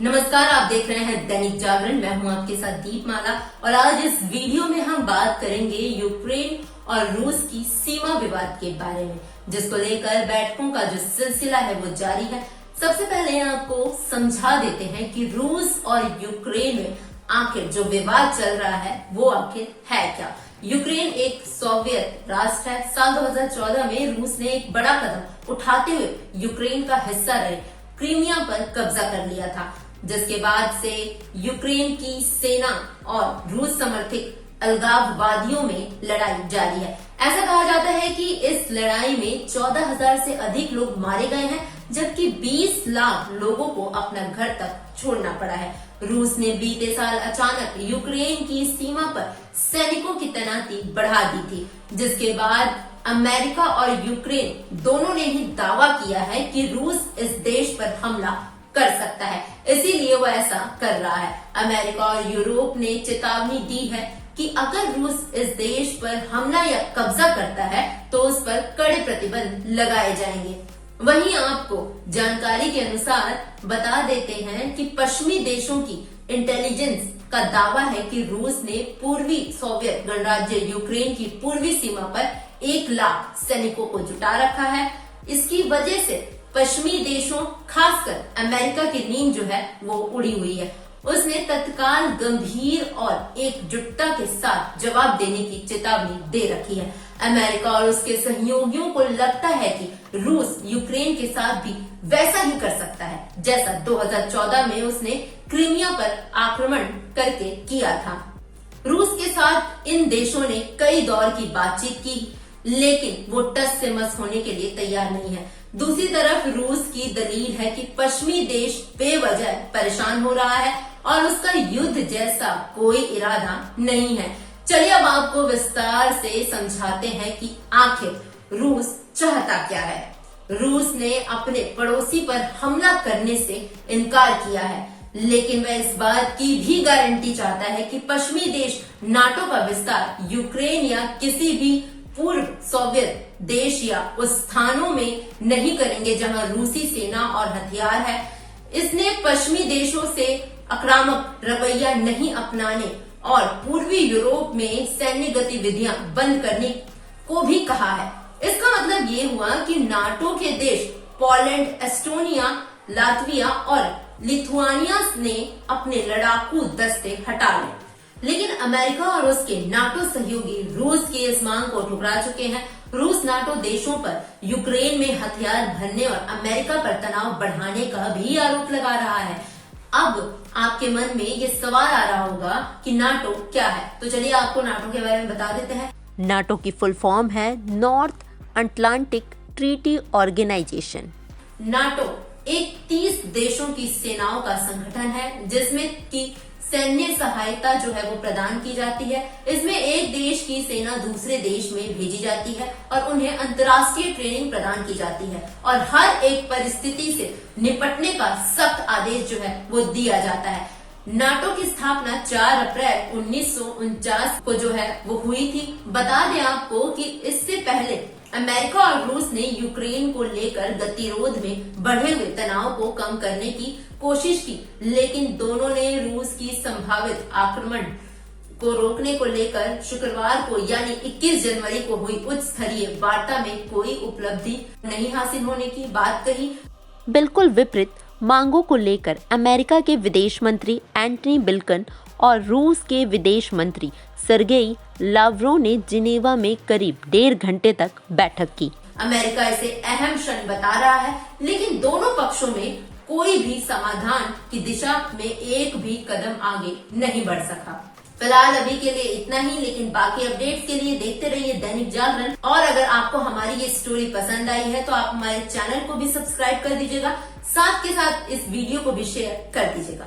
नमस्कार, आप देख रहे हैं दैनिक जागरण। मैं हूं आपके साथ दीपमाला और आज इस वीडियो में हम बात करेंगे यूक्रेन और रूस की सीमा विवाद के बारे में, जिसको लेकर बैठकों का जो सिलसिला है वो जारी है। सबसे पहले आपको समझा देते हैं कि रूस और यूक्रेन में आखिर जो विवाद चल रहा है वो आखिर है क्या। यूक्रेन एक सोवियत राष्ट्र है। साल 2014 में रूस ने एक बड़ा कदम उठाते हुए यूक्रेन का हिस्सा रहे क्रीमिया पर कब्जा कर लिया था, जिसके बाद से यूक्रेन की सेना और रूस समर्थित अलगाववादियों में लड़ाई जारी है। ऐसा कहा जाता है कि इस लड़ाई में 14,000 से अधिक लोग मारे गए हैं, जबकि 20 लाख लोगों को अपना घर तक छोड़ना पड़ा है। रूस ने बीते साल अचानक यूक्रेन की सीमा पर सैनिकों की तैनाती बढ़ा दी थी, जिसके बाद अमेरिका और यूक्रेन दोनों ने ही दावा किया है कि रूस इस देश पर हमला कर सकता है, इसीलिए वो ऐसा कर रहा है। अमेरिका और यूरोप ने चेतावनी दी है कि अगर रूस इस देश पर हमला या कब्जा करता है तो उस पर कड़े प्रतिबंध लगाए जाएंगे। वहीं आपको जानकारी के अनुसार बता देते हैं कि पश्चिमी देशों की इंटेलिजेंस का दावा है कि रूस ने पूर्वी सोवियत गणराज्य यूक्रेन की पूर्वी सीमा पर 1 लाख सैनिकों को जुटा रखा है। इसकी वजह से पश्चिमी देशों, खासकर अमेरिका की नींद जो है वो उड़ी हुई है। उसने तत्काल गंभीर और एकजुटता के साथ जवाब देने की चेतावनी दे रखी है। अमेरिका और उसके सहयोगियों को लगता है कि रूस यूक्रेन के साथ भी वैसा ही कर सकता है जैसा 2014 में उसने क्रीमिया पर आक्रमण करके किया था। रूस के साथ इन देशों ने कई दौर की बातचीत की, लेकिन वो टस से मस होने के लिए तैयार नहीं है। दूसरी तरफ रूस की दलील है कि पश्चिमी देश बेवजह परेशान हो रहा है और उसका युद्ध जैसा कोई इरादा नहीं है। चलिए अब आपको विस्तार से समझाते हैं कि आखिर रूस चाहता क्या है। रूस ने अपने पड़ोसी पर हमला करने से इनकार किया है, लेकिन वह इस बात की भी गारंटी चाहता है कि पश्चिमी देश नाटो का विस्तार यूक्रेन या किसी भी पूर्व सोवियत देश या उस स्थानों में नहीं करेंगे जहां रूसी सेना और हथियार है। इसने पश्चिमी देशों से आक्रामक रवैया नहीं अपनाने और पूर्वी यूरोप में सैन्य गतिविधियां बंद करने को भी कहा है। इसका मतलब ये हुआ कि नाटो के देश पोलैंड, एस्टोनिया, लातविया और लिथुआनिया ने अपने लड़ाकू दस्ते हटा लिए, लेकिन अमेरिका और उसके नाटो सहयोगी रूस की इस मांग को ठुकरा चुके हैं। रूस नाटो देशों पर यूक्रेन में हथियार भरने और अमेरिका पर तनाव बढ़ाने का भी आरोप लगा रहा है। अब आपके मन में ये सवाल आ रहा होगा कि नाटो क्या है, तो चलिए आपको नाटो के बारे में बता देते हैं। नाटो की फुल फॉर्म है North Atlantic Treaty Organization. NATO एक 30 देशों की सेनाओं का संगठन है, जिसमें की सैन्य सहायता जो है वो प्रदान की जाती है। इसमें एक देश की सेना दूसरे देश में भेजी जाती है और उन्हें अंतर्राष्ट्रीय ट्रेनिंग प्रदान की जाती है और हर एक परिस्थिति से निपटने का सख्त आदेश जो है वो दिया जाता है। नाटो की स्थापना 4 अप्रैल 1949 को जो है वो हुई थी। बता दें आपको कि इससे पहले अमेरिका और रूस ने यूक्रेन को लेकर गतिरोध में बढ़े हुए तनाव को कम करने की कोशिश की, लेकिन दोनों ने रूस की संभावित आक्रमण को रोकने को लेकर शुक्रवार को यानी 21 जनवरी को हुई उच्च स्तरीय वार्ता में कोई उपलब्धि नहीं हासिल होने की बात कही। बिल्कुल विपरीत मांगों को लेकर अमेरिका के विदेश मंत्री एंटनी ब्लिंकन और रूस के विदेश मंत्री सर्गेई लावरोव ने जिनेवा में करीब 1.5 घंटे तक बैठक की। अमेरिका इसे अहम क्षण बता रहा है, लेकिन दोनों पक्षों में कोई भी समाधान की दिशा में एक भी कदम आगे नहीं बढ़ सका। फिलहाल अभी के लिए इतना ही, लेकिन बाकी अपडेट्स के लिए देखते रहिए दैनिक जागरण। और अगर आपको हमारी ये स्टोरी पसंद आई है तो आप हमारे चैनल को भी सब्सक्राइब कर दीजिएगा, साथ के साथ इस वीडियो को भी शेयर कर दीजिएगा।